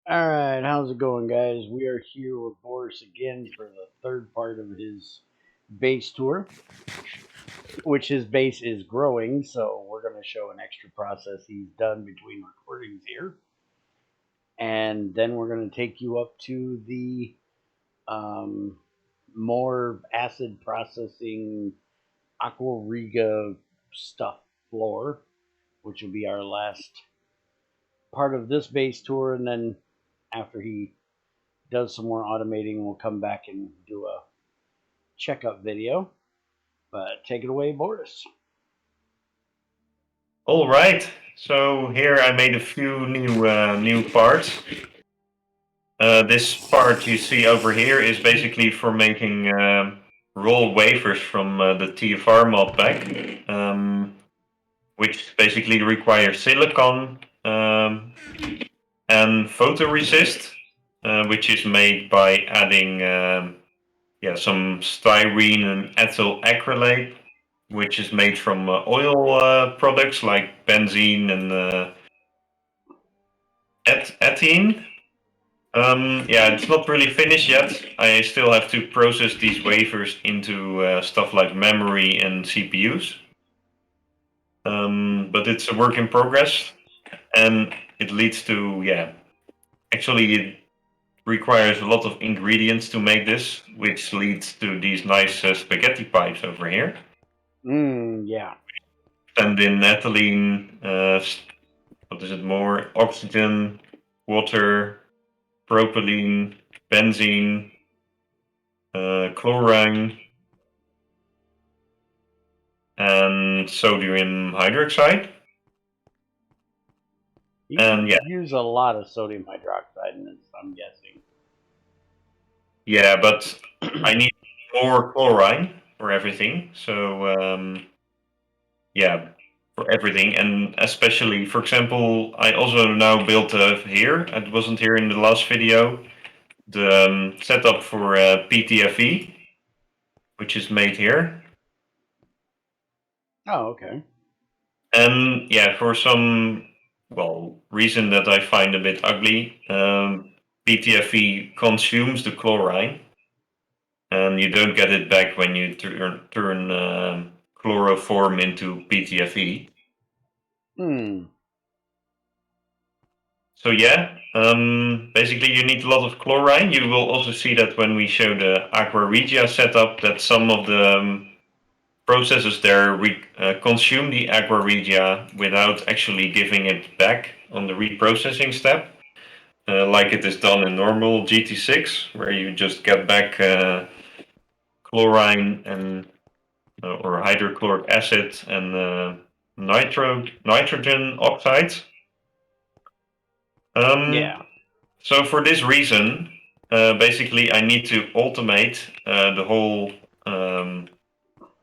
Alright, how's it going, guys? We are here with Boris again for the third part of his base tour, which his base is growing, so we're going to show an extra process he's done between recordings here. And then we're going to take you up to the um, more acid processing aqua riga stuff floor, which will be our last part of this base tour. And then after he does some more automating, we'll come back and do a checkup video. But take it away, Boris. All right, so here I made a few new parts. This part you see over here is basically for making raw wafers from the TFR mod pack, which basically require silicon and photoresist, which is made by adding some styrene and ethyl acrylate, which is made from oil products like benzene and ethene. It's not really finished yet. I still have to process these wafers into stuff like memory and CPUs. But it's a work in progress, and it leads to actually it requires a lot of ingredients to make this, which leads to these nice spaghetti pipes over here. Yeah. And in ethylene, what is it more? Oxygen, water, propylene, benzene, chlorine, and sodium hydroxide. You use a lot of sodium hydroxide in this, I'm guessing. Yeah, but I need more chlorine for everything. So for everything, and especially, for example, I also now built here. It wasn't here in the last video. The setup for PTFE, which is made here. Oh, okay. And for some reason that I find a bit ugly, PTFE consumes the chlorine, and you don't get it back when you turn chloroform into PTFE. So basically you need a lot of chlorine. You will also see that when we show the aqua regia setup, that some of the processes there consume the aqua regia without actually giving it back on the reprocessing step, like it is done in normal GT6, where you just get back chlorine and or hydrochloric acid and nitrogen oxides. So for this reason, basically I need to automate the whole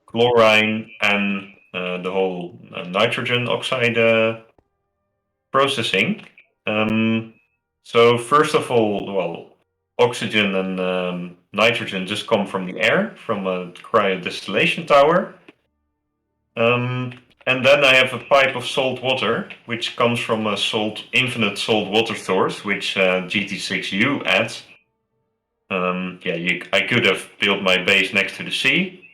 chlorine and the whole nitrogen oxide processing. So first of all, oxygen and nitrogen just come from the air, from a cryodistillation tower. And then I have a pipe of salt water, which comes from a infinite salt water source, which GT6U adds. I could have built my base next to the sea,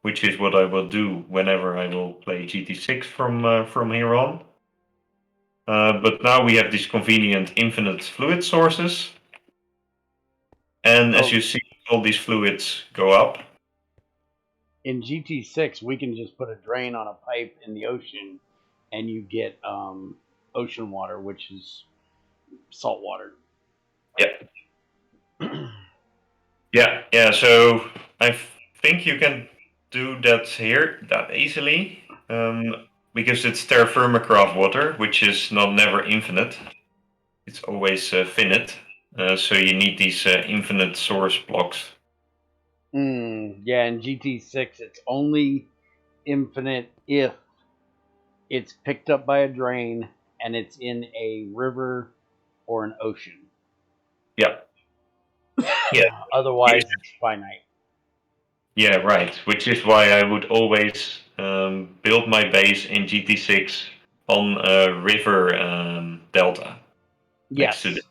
which is what I will do whenever I will play GT6 from here on. But now we have these convenient infinite fluid sources, and as you see, all these fluids go up. In GT6, we can just put a drain on a pipe in the ocean, and you get ocean water, which is salt water. Yeah. So I think you can do that here that easily, because it's Terra Firma craft water, which is never infinite. It's always finite. So you need these infinite source blocks. Yeah, in GT6, it's only infinite if it's picked up by a drain and it's in a river or an ocean. Yeah. Otherwise, it's finite. Yeah, right. Which is why I would always build my base in GT6 on a river delta. next to Yes, the.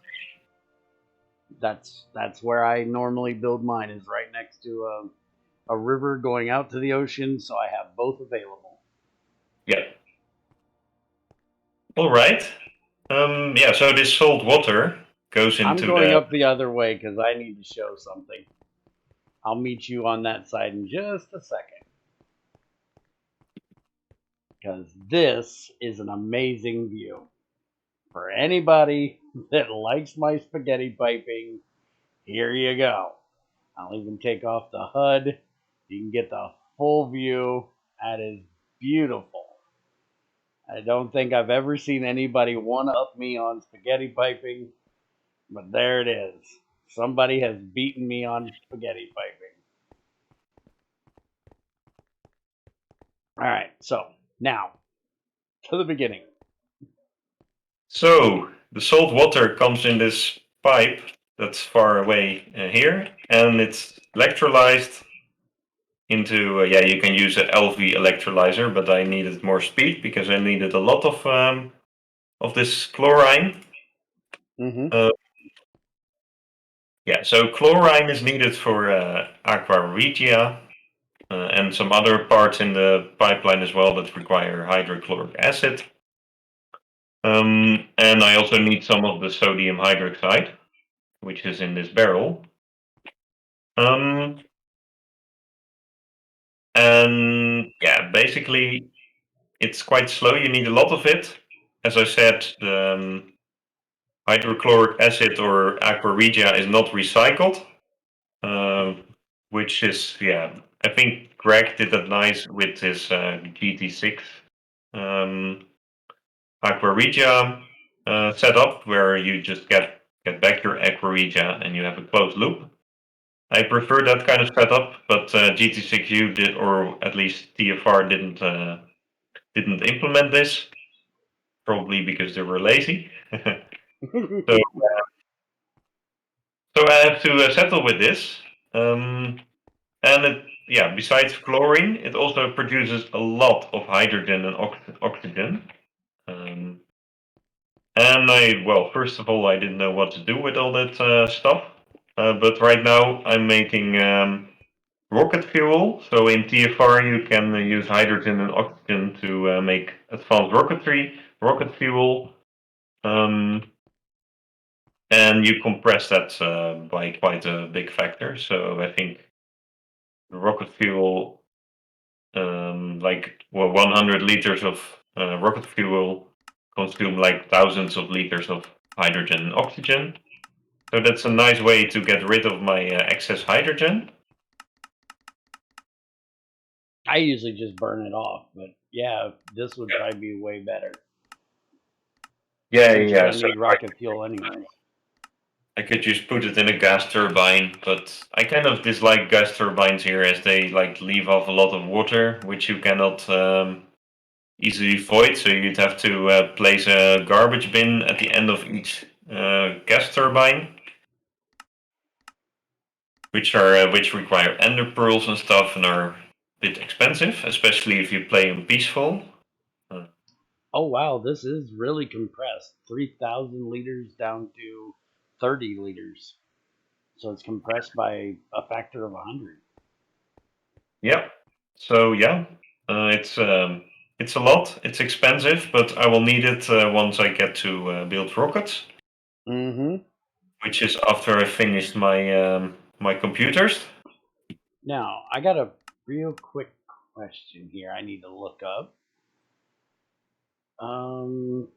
that's where I normally build mine. Is right next to a river going out to the ocean, so I have both available. Yeah. All right. Yeah. So this salt water goes I'm into going the. up the other way because I need to show something. I'll meet you on that side in just a second. Because this is an amazing view. For anybody that likes my spaghetti piping, here you go. I'll even take off the HUD. You can get the full view. That is beautiful. I don't think I've ever seen anybody one up me on spaghetti piping, but there it is. Somebody has beaten me on spaghetti piping. All right, so now to the beginning. So the salt water comes in this pipe that's far away here, and it's electrolyzed into. Yeah, you can use an LV electrolyzer, but I needed more speed because I needed a lot of this chlorine. Mm-hmm. Uh, yeah, so chlorine is needed for aqua regia and some other parts in the pipeline as well that require hydrochloric acid. And I also need some of the sodium hydroxide, which is in this barrel. Um, and yeah, basically it's quite slow. You need a lot of it. As I said, the hydrochloric acid or aqua regia is not recycled, um, which is, yeah, I think Greg did that nice with his GT6 um, aqua regia setup, where you just get back your aqua regia and you have a closed loop. I prefer that kind of setup, but GT6U did, or at least TFR didn't implement this, probably because they were lazy. so so I have to settle with this. And it, yeah, besides chlorine, it also produces a lot of hydrogen and oxygen. Um, and well, first of all, I didn't know what to do with all that stuff. But right now, I'm making rocket fuel. So in TFR, you can use hydrogen and oxygen to make advanced rocket fuel. Um, and you compress that by quite a big factor. So I think the rocket fuel, like, well, 100 liters of rocket fuel consume like thousands of liters of hydrogen and oxygen. So that's a nice way to get rid of my excess hydrogen. I usually just burn it off, but yeah, this would probably be way better Yeah, since you're yeah. gonna So need rocket fuel anyways. I could just put it in a gas turbine, but I kind of dislike gas turbines here as they like leave off a lot of water, which you cannot easily void. So you'd have to place a garbage bin at the end of each gas turbine, which require ender pearls and stuff and are a bit expensive, especially if you play on peaceful. Uh, Oh wow, this is really compressed. 3,000 liters down to 30 liters. So it's compressed by a factor of 100. yeah. So yeah, it's a lot. It's expensive, but I will need it once I get to build rockets, Mm-hmm. which is after I finished my computers. Now, I got a real quick question here I need to look up. Um,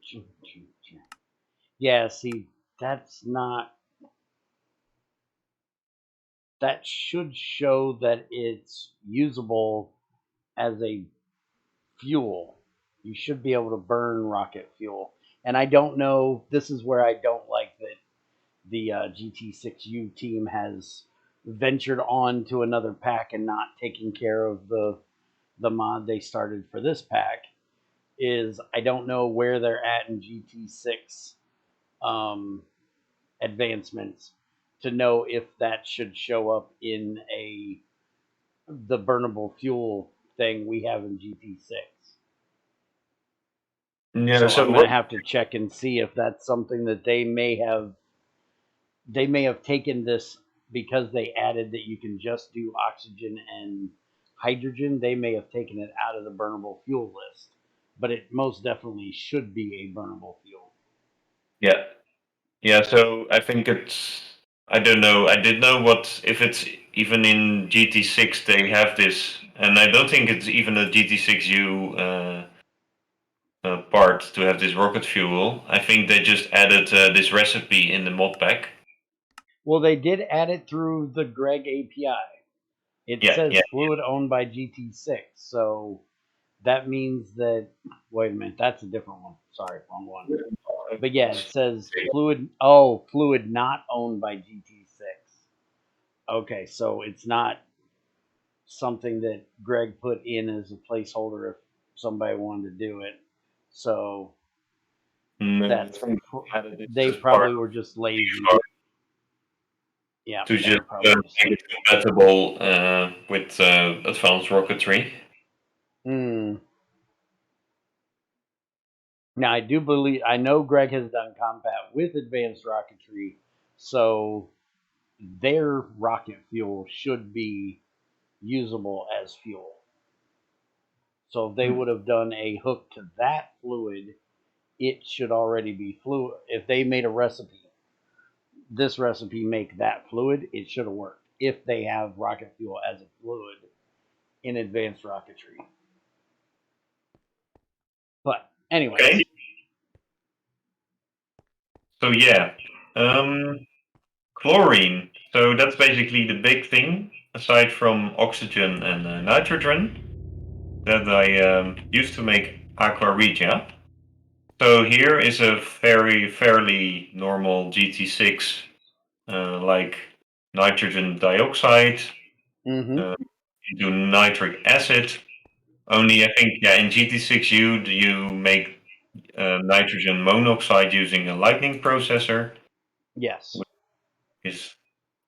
yeah, see, that's not, that should show that it's usable as a fuel. You should be able to burn rocket fuel. And I don't know, this is where I don't like that the GT6U team has ventured on to another pack and not taking care of the mod they started for this pack. Is I don't know where they're at in GT6 um, advancements to know if that should show up in a the burnable fuel thing we have in GT6. Yeah. So I'm going What? to have to check and see if that's something that they may have taken this because they added that you can just do oxygen and hydrogen. They may have taken it out of the burnable fuel list, but it most definitely should be a burnable fuel. Yeah. Yeah. So I think it's. I don't know. I didn't know what if it's even in GT6 they have this, and I don't think it's even a GT6U part to have this rocket fuel. I think they just added this recipe in the mod pack. Well, they did add it through the Greg API. It Yeah. says Yeah. fluid owned by GT6, so that means that. Wait a minute, that's a different one. Sorry, wrong one. But yeah, it says fluid. Oh, fluid not owned by GT6. Okay, so it's not something that Greg put in as a placeholder if somebody wanted to do it. So No, that's added this they as part probably were just lazy. Yeah, to they just were probably just make it lazy. compatible with advanced rocketry. Hmm. Now I know Greg has done combat with advanced rocketry, so their rocket fuel should be usable as fuel. So if they would have done a hook to that fluid, it should already be fluid. If they made a recipe, this recipe make that fluid, it should have worked. If they have rocket fuel as a fluid in advanced rocketry. But anyways. Okay. So yeah, chlorine. So that's basically the big thing, aside from oxygen and nitrogen, that I used to make aqua regia. So here is a fairly normal GT6, like nitrogen dioxide, Mm-hmm. into nitric acid. Only I think in GT6 you make nitrogen monoxide using a lightning processor, Yes. which is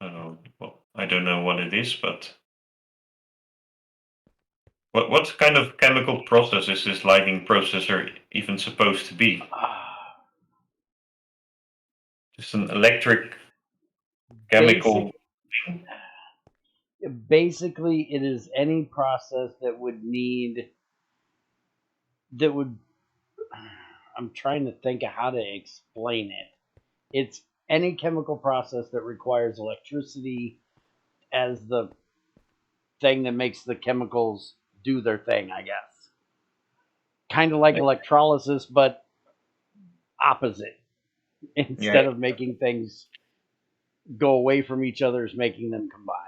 well, I don't know what it is, but what kind of chemical process is this lightning processor even supposed to be? Just an electric chemical. Basic basically it is any process that would I'm trying to think of how to explain it. It's any chemical process that requires electricity as the thing that makes the chemicals do their thing, I guess. Kind of like electrolysis, but opposite. Yeah. Instead of making things go away from each other, is making them combined.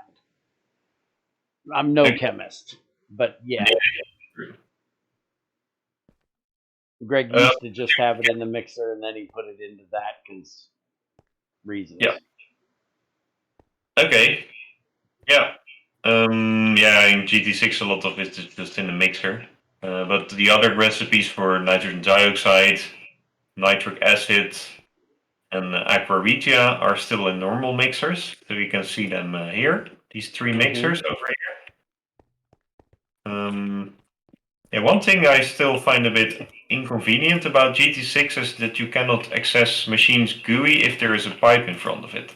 I'm no Okay. chemist, but yeah. True. Greg Uh, used to just have it in the mixer and then he put it into that because yeah. reasons. Okay. Yeah. Yeah. In GT6, a lot of it is just in the mixer. But the other recipes for nitrogen dioxide, nitric acid, and aqua regia are still in normal mixers. So you can see them here. These three mixers over here. Yeah, one thing I still find a bit inconvenient about GT6 is that you cannot access machine's GUI if there is a pipe in front of it.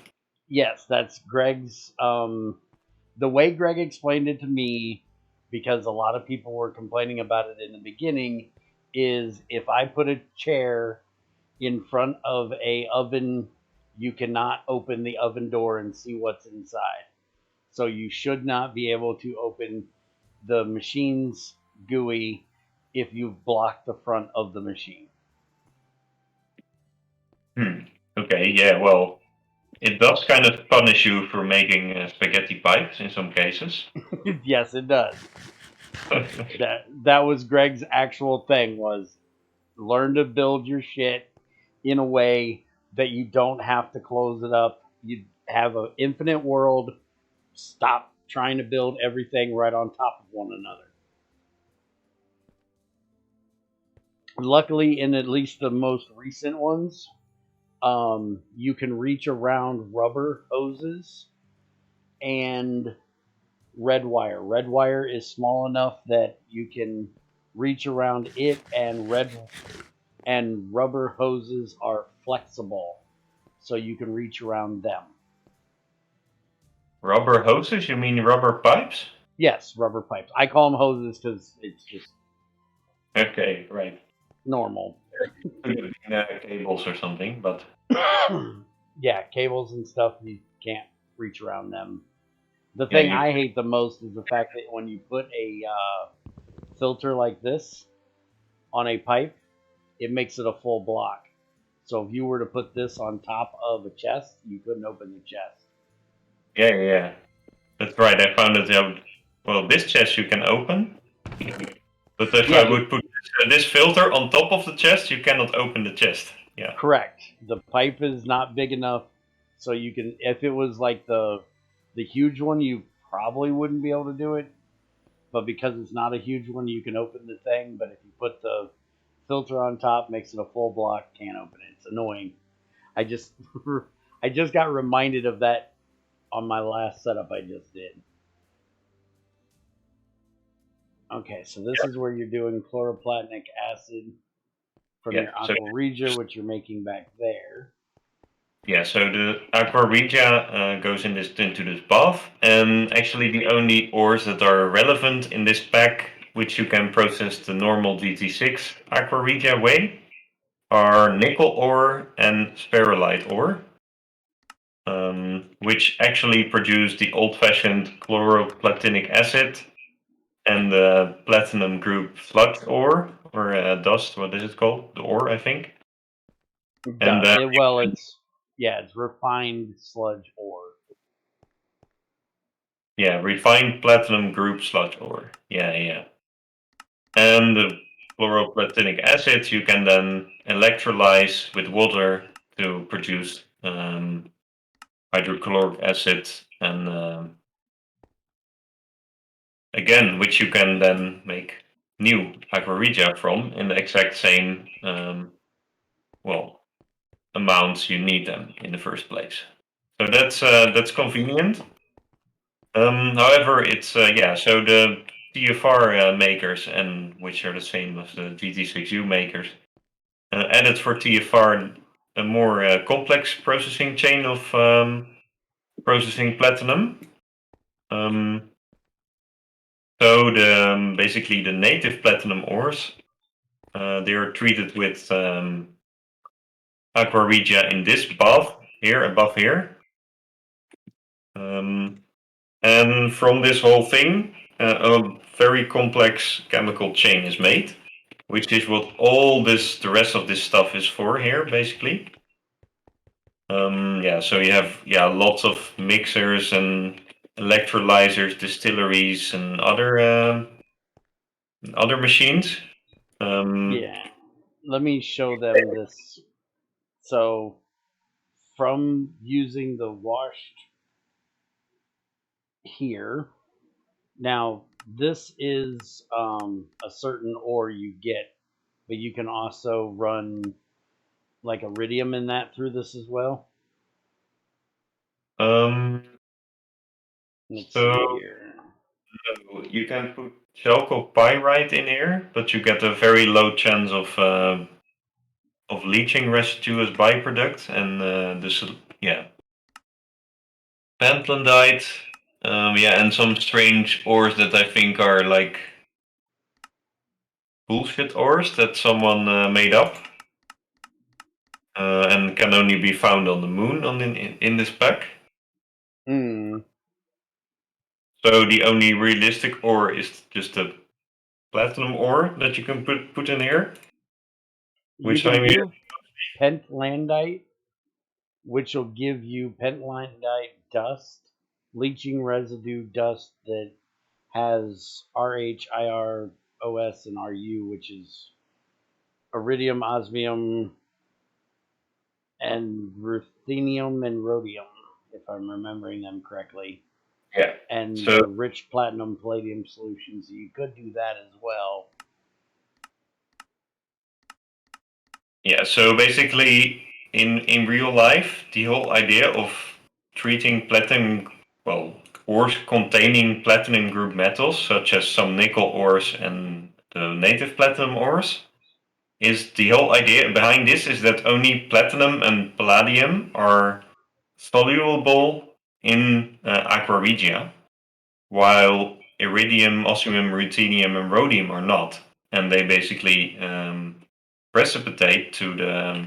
Yes, that's Greg's. The way Greg explained it to me, because a lot of people were complaining about it in the beginning, is if I put a chair in front of a oven, you cannot open the oven door and see what's inside. So you should not be able to open the machine's GUI if you've blocked the front of the machine. Okay, yeah, well, it does kind of punish you for making spaghetti pipes in some cases. Yes, it does. That was Greg's actual thing was learn to build your shit in a way that you don't have to close it up. You have an infinite world. Stop trying to build everything right on top of one another. Luckily, in at least the most recent ones, you can reach around rubber hoses and red wire. Red wire is small enough that you can reach around it, and and rubber hoses are flexible, so you can reach around them. Rubber hoses? You mean rubber pipes? Yes, rubber pipes. I call them hoses because it's just Okay, right. normal. Cables or something, but Yeah, cables and stuff, you can't reach around them. The yeah, thing I hate the most is the fact that when you put a filter like this on a pipe, it makes it a full block. So if you were to put this on top of a chest, you couldn't open the chest. yeah. That's right. I found that. Well, this chest you can open, but if I would put this filter on top of the chest, you cannot open the chest. Yeah. Correct. The pipe is not big enough, so you can. If it was like the huge one, you probably wouldn't be able to do it. But because it's not a huge one, you can open the thing. But if you put the filter on top, makes it a full block, can't open it. It's annoying. I just I just got reminded of that on my last setup I just did. Okay, so this is where you're doing chloroplatinic acid from your aqua regia, which you're making back there. Yeah, so the aqua regia goes into this bath, and actually the only ores that are relevant in this pack, which you can process the normal GT6 aqua regia way, are nickel ore and spherulite ore, which actually produce the old-fashioned chloroplatinic acid and the platinum group sludge ore, or dust. What is it called? The ore, I think. And it's refined sludge ore. Yeah, refined platinum group sludge ore. Yeah. And the chloroplatinic acid you can then electrolyze with water to produce hydrochloric acid, and again, which you can then make new aqua regia from in the exact same amounts you need them in the first place. So that's convenient. However, it's so the TFR makers, and which are the same as the GT6U makers, added for TFR a more complex processing chain of processing platinum. So basically the native platinum ores, they are treated with aqua regia in this bath here above here. And from this whole thing, a very complex chemical chain is made, which is what the rest of this stuff is for here, basically. So you have lots of mixers and electrolyzers, distilleries, and other machines. Let me show them this. So, from using the washed here, now this is a certain ore you get, but you can also run like iridium in that through this as well. Let's see here. No, you can put chalcopyrite in here, but you get a very low chance of leaching residue as byproduct, and pentlandite, and some strange ores that I think are like bullshit ores that someone made up, and can only be found on the moon in this pack. So the only realistic ore is just a platinum ore that you can put in here. Which you can do pentlandite, which will give you pentlandite dust, leaching residue dust that has RH, IR, OS, and RU, which is iridium, osmium, and ruthenium and rhodium, if I'm remembering them correctly. Yeah. And the rich platinum palladium solutions. So you could do that as well. Yeah, so basically in real life, the whole idea of treating ores containing platinum group metals, such as some nickel ores and the native platinum ores, is the whole idea behind this is that only platinum and palladium are soluble in aqua regia, while iridium, osmium, ruthenium, and rhodium are not, and they basically precipitate to the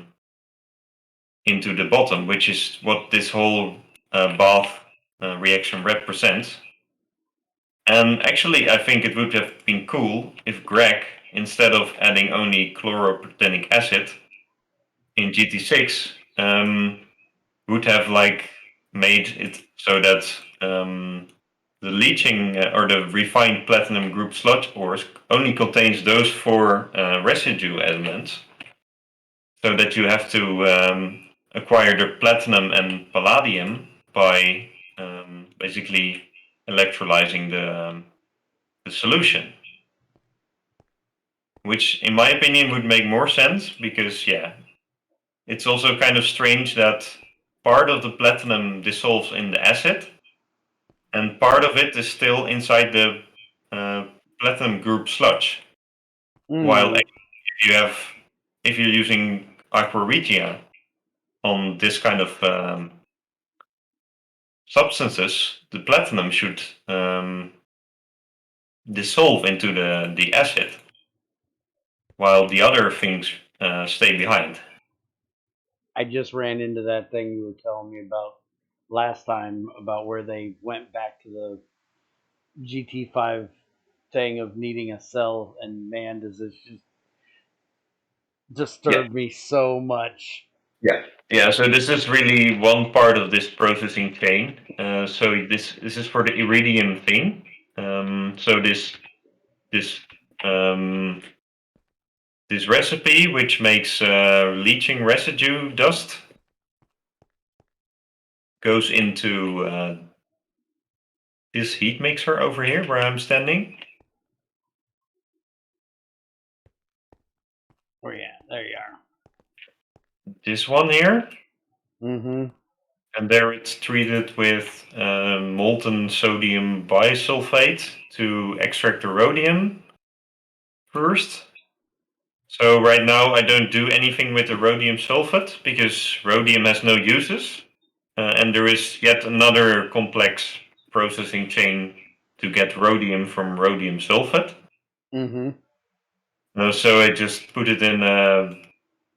into the bottom, which is what this whole bath reaction represents. And actually, I think it would have been cool if Greg, instead of adding only chloroplatinic acid in GT6, would have like made it so that the leaching or the refined platinum group sludge ores only contains those four residue elements, so that you have to acquire the platinum and palladium by basically electrolyzing the solution, which in my opinion would make more sense because it's also kind of strange that part of the platinum dissolves in the acid and part of it is still inside the platinum group sludge. While if you're using aqua regia on this kind of substances, the platinum should dissolve into the acid, while the other things stay behind. I just ran into that thing you were telling me about last time about where they went back to the GT5 thing of needing a cell, and man, does this just disturb me so much. Yeah. So this is really one part of this processing chain. So this is for the iridium thing. So this um, this recipe, which makes leaching residue dust, goes into this heat mixer over here where I'm standing. Where you at? There you are. This one here. Mm-hmm. And there it's treated with molten sodium bisulfate to extract the rhodium first. So right now I don't do anything with the rhodium sulfate because rhodium has no uses. And there is yet another complex processing chain to get rhodium from rhodium sulfate. Mm-hmm. So I just put it in a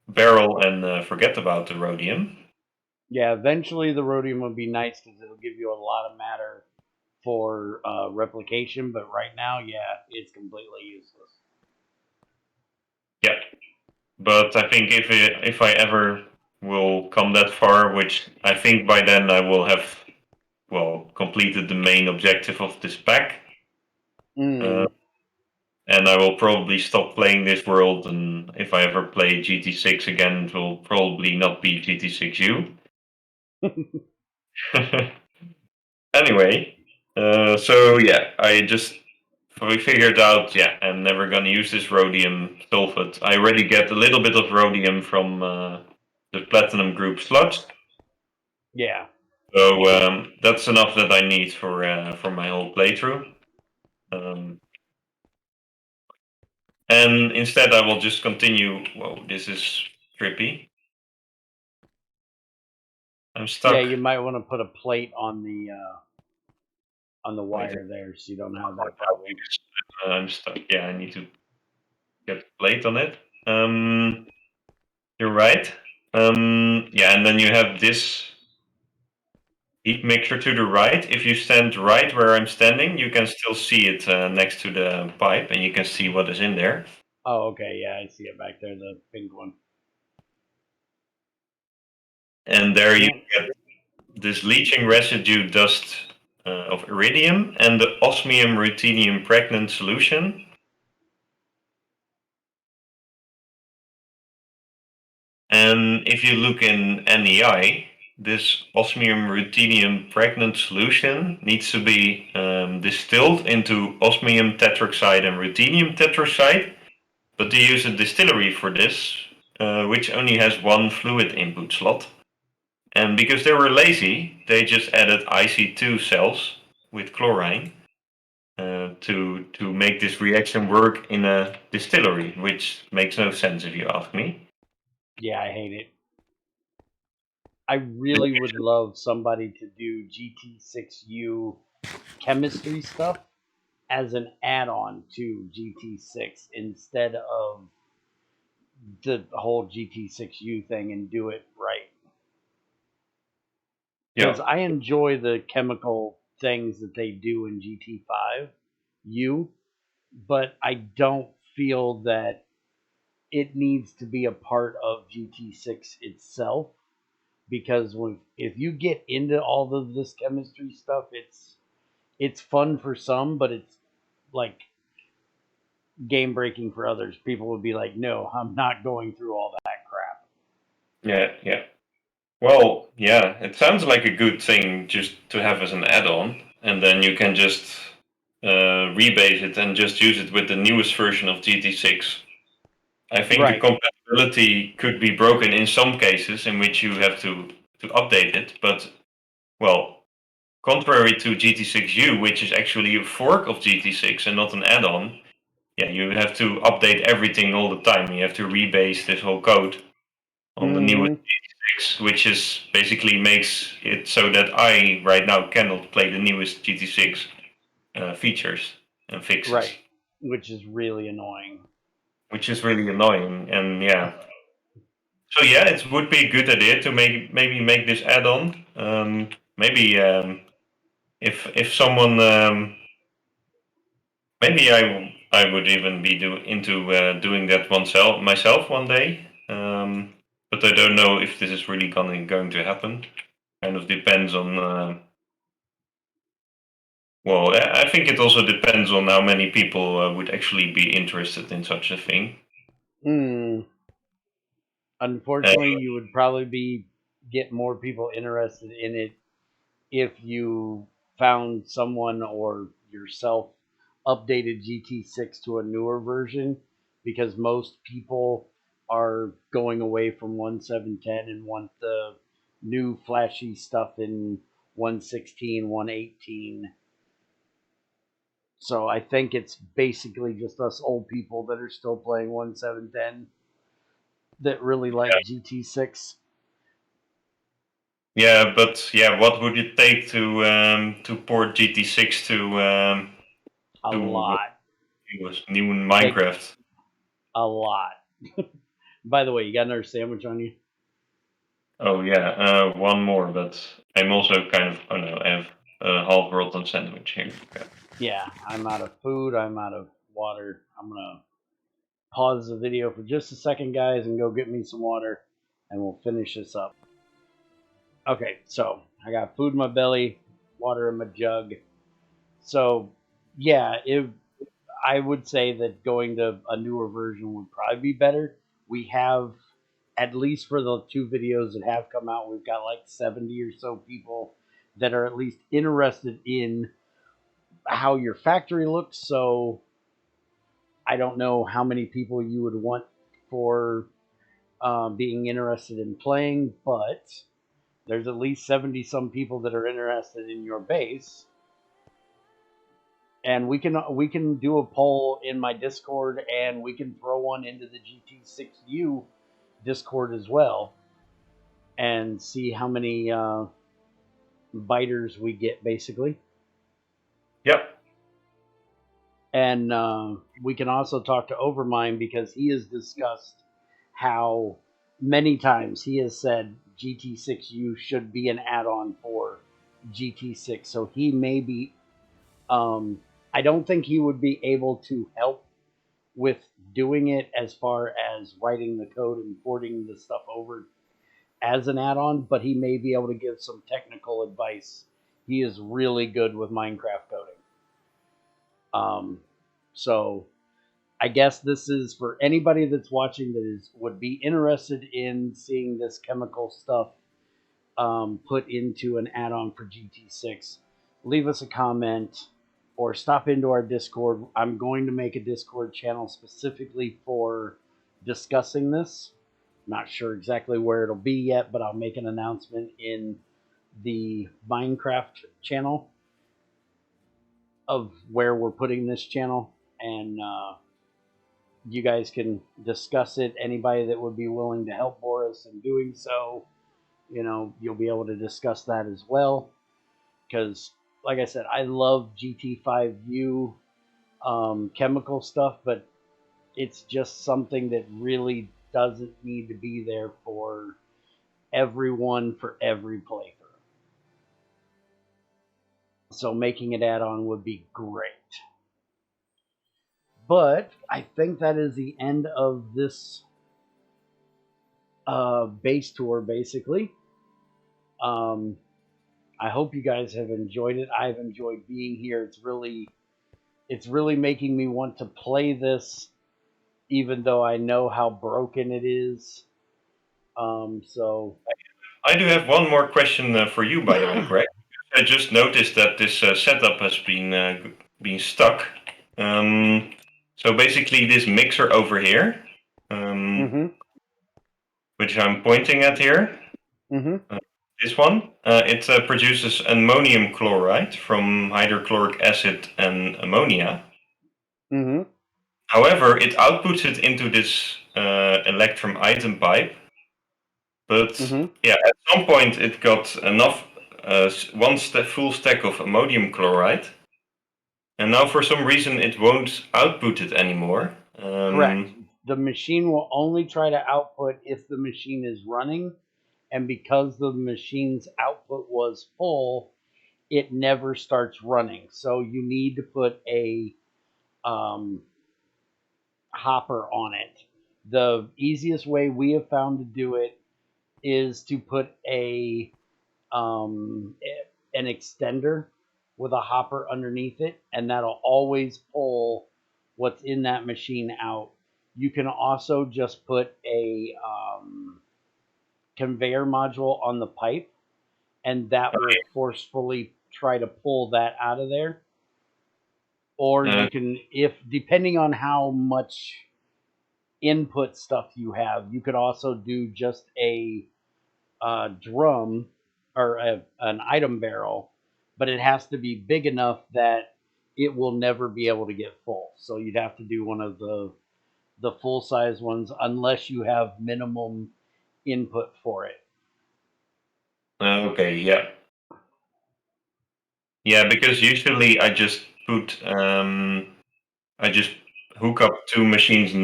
barrel and forget about the rhodium. Yeah, eventually the rhodium will be nice because it'll give you a lot of matter for replication, but right now, yeah, it's completely useless. Yeah, but I think if I ever will come that far, which I think by then I will have completed the main objective of this pack, Mm. and I will probably stop playing this world. And if I ever play GT6 again, it will probably not be GT6U. Anyway, so yeah, we figured out, I'm never gonna use this rhodium sulfate. I already get a little bit of rhodium from the platinum group sludge. Yeah. So that's enough that I need for my whole playthrough. And instead I will just continue. Whoa, this is trippy. I'm stuck. Yeah, you might want to put a plate on the wire there so you don't have that problem. I'm stuck. Yeah, I need to get a plate on it. You're right. Yeah, and then you have this heat mixer to the right. If you stand right where I'm standing, you can still see it next to the pipe, and you can see what is in there. Oh, okay. Yeah, I see it back there, the pink one. And there you get this leaching residue dust of iridium and the osmium ruthenium pregnant solution. And if you look in NEI, this osmium ruthenium pregnant solution needs to be distilled into osmium tetroxide and ruthenium tetroxide, but they use a distillery for this, which only has one fluid input slot. And because they were lazy, they just added IC2 cells with chlorine. to make this reaction work in a distillery, which makes no sense if you ask me. Yeah, I hate it. I really would love somebody to do GT6U chemistry stuff as an add-on to GT6 instead of the whole GT6U thing and do it right. Because Yeah, I enjoy the chemical things that they do in GT5U, but I don't feel that it needs to be a part of GT6 itself. Because if you get into all of this chemistry stuff, it's fun for some, but it's like game breaking for others. People would be like, "No, I'm not going through all that crap." yeah. Well, yeah, it sounds like a good thing just to have as an add-on, and then you can just rebase it and just use it with the newest version of GT6. I think the Right. compatibility could be broken in some cases in which you have to update it, but well, contrary to GT6U, which is actually a fork of GT6 and not an add-on, yeah, you have to update everything all the time. You have to rebase this whole code on the newest Mm-hmm. GT6, which is basically makes it so that I right now cannot play the newest GT6 features and fixes, Right. Which is really annoying. which is really annoying. And yeah, so yeah, it would be a good idea to maybe make this add-on. Maybe if someone maybe I would even be into doing that myself one day. But I don't know if this is really going to happen. Kind of depends on. Well, I think it also depends on how many people would actually be interested in such a thing. Hmm. Uh, Unfortunately, you would probably get more people interested in it if you found someone or yourself updated GT6 to a newer version, because most people are going away from 1710 and want the new flashy stuff in 116, 118. So I think it's basically just us old people that are still playing 1710 that really like GT6 yeah, but yeah, what would it take to port GT6 a to lot. new Take Minecraft? a lot. By the way, you got another sandwich on you? Oh yeah, one more, but I'm also kind of. Oh no, I have a half rotten sandwich here. Okay. Yeah, I'm out of food. I'm out of water. I'm going to pause the video for just a second, guys, and go get me some water, and we'll finish this up. Okay, so I got food in my belly, water in my jug. So, yeah, if I would say that going to a newer version would probably be better. We have, at least for the two videos that have come out, we've got like 70 or so people that are at least interested in how your factory looks. So I don't know how many people you would want for being interested in playing, but there's at least 70 some people that are interested in your base. And we can do a poll in my Discord, and we can throw one into the GT6U Discord as well, and see how many biters we get, basically. Yep. And we can also talk to Overmind, because he has discussed how many times he has said GT6U should be an add-on for GT6. So he may be. I don't think he would be able to help with doing it as far as writing the code and porting the stuff over as an add-on, but he may be able to give some technical advice. He is really good with Minecraft coding. So I guess this is for anybody that's watching that would be interested in seeing this chemical stuff put into an add-on for GT6. Leave us a comment or stop into our Discord. I'm going to make a Discord channel specifically for discussing this. Not sure exactly where it'll be yet, but I'll make an announcement in the Minecraft channel. of where we're putting this channel, and you guys can discuss it. Anybody that would be willing to help Boris in doing so, you'll be able to discuss that as well. Because, like I said, I love GT5U chemical stuff, but it's just something that really doesn't need to be there for everyone for every playthrough. So making it add-on would be great. But I think that is the end of this base tour, basically. I hope you guys have enjoyed it. I've enjoyed being here. It's really making me want to play this, even though I know how broken it is. So I do have one more question for you, by the way, Greg. I just noticed that this setup has been stuck. So basically, this mixer over here, which I'm pointing at here, this one, it produces ammonium chloride from hydrochloric acid and ammonia. However, it outputs it into this electrum item pipe. But yeah, at some point it got enough, full stack of ammonium chloride, and now for some reason it won't output it anymore. Correct. The machine will only try to output if the machine is running, and because the machine's output was full, it never starts running. So you need to put a hopper on it. The easiest way we have found to do it is to put an extender with a hopper underneath it, and that'll always pull what's in that machine out. You can also just put a conveyor module on the pipe, and that will forcefully try to pull that out of there. Or you can, if depending on how much input stuff you have, you could also do just a drum or an item barrel, but it has to be big enough that it will never be able to get full. So you'd have to do one of the full size ones unless you have minimum input for it. Okay, yeah. Yeah, because usually I just hook up two machines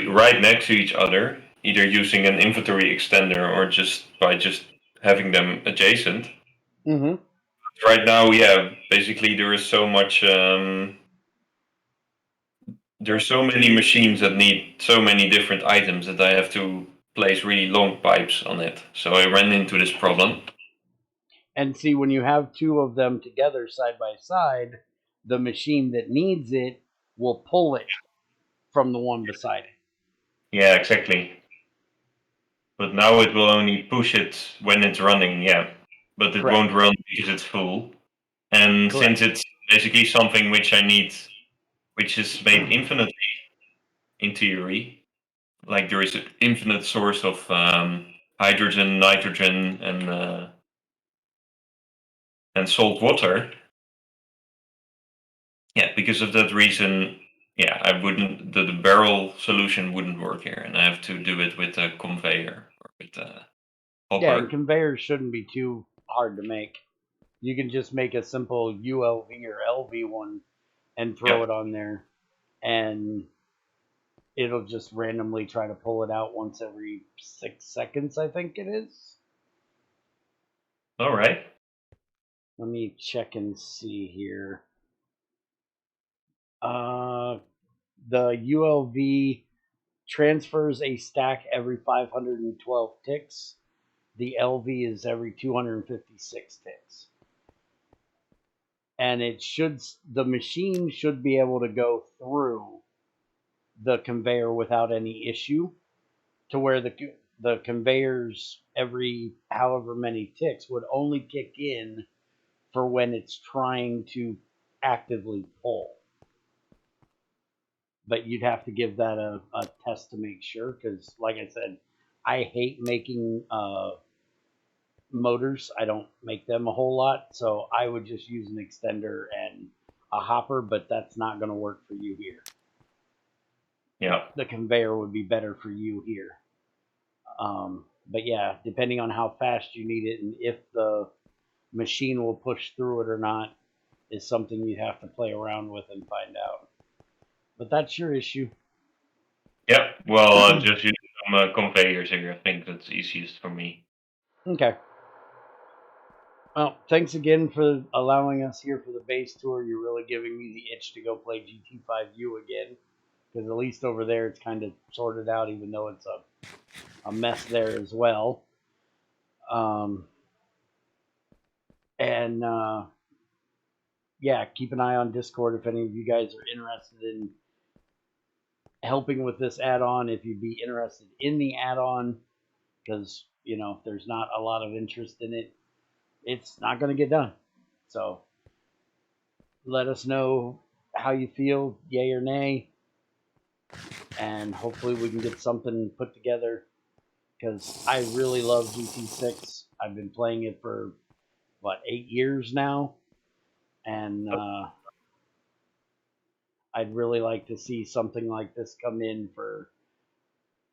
right next to each other, either using an inventory extender or just by having them adjacent. Right now, yeah, basically there is so much. There's so many machines that need so many different items that I have to place really long pipes on it. So I ran into this problem. And see, when you have two of them together side by side, the machine that needs it will pull it from the one beside it. Yeah, exactly. But now it will only push it when it's running, yeah. But it won't run because it's full. And since it's basically something which I need, which is made infinitely in theory, like there is an infinite source of hydrogen, nitrogen, and salt water. Yeah, because of that reason, yeah, I wouldn't. The barrel solution wouldn't work here, and I have to do it with a conveyor or with a hopper. Yeah, and conveyors shouldn't be too hard to make. You can just make a simple ULV or LV one and throw it on there, and it'll just randomly try to pull it out once every 6 seconds, I think it is. All right. Let me check and see here. The ULV transfers a stack every 512 ticks. The LV is every 256 ticks. And the machine should be able to go through the conveyor without any issue, to where the conveyors every however many ticks would only kick in for when it's trying to actively pull. But you'd have to give that a test to make sure, because like I said, I hate making motors. I don't make them a whole lot, so I would just use an extender and a hopper, but that's not going to work for you here. Yeah. The conveyor would be better for you here. But yeah, depending on how fast you need it and if the machine will push through it or not is something you have to play around with and find out. But that's your issue. Yeah. Well, just use some conveyors here. I think that's easiest for me. Okay. Well, thanks again for allowing us here for the base tour. You're really giving me the itch to go play GT5U again, because at least over there it's kind of sorted out, even though it's a mess there as well. And yeah, keep an eye on Discord if any of you guys are interested in helping with this add-on. If you'd be interested in the add-on, because you know if there's not a lot of interest in it, it's not going to get done. So let us know how you feel, yay or nay, and hopefully we can get something put together, because I really love GT6. I've been playing it for, what, 8 years now, and I'd really like to see something like this come in for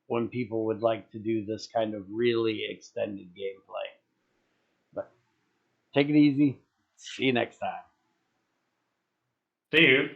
when people would like to do this kind of really extended gameplay. But take it easy. See you next time. See you.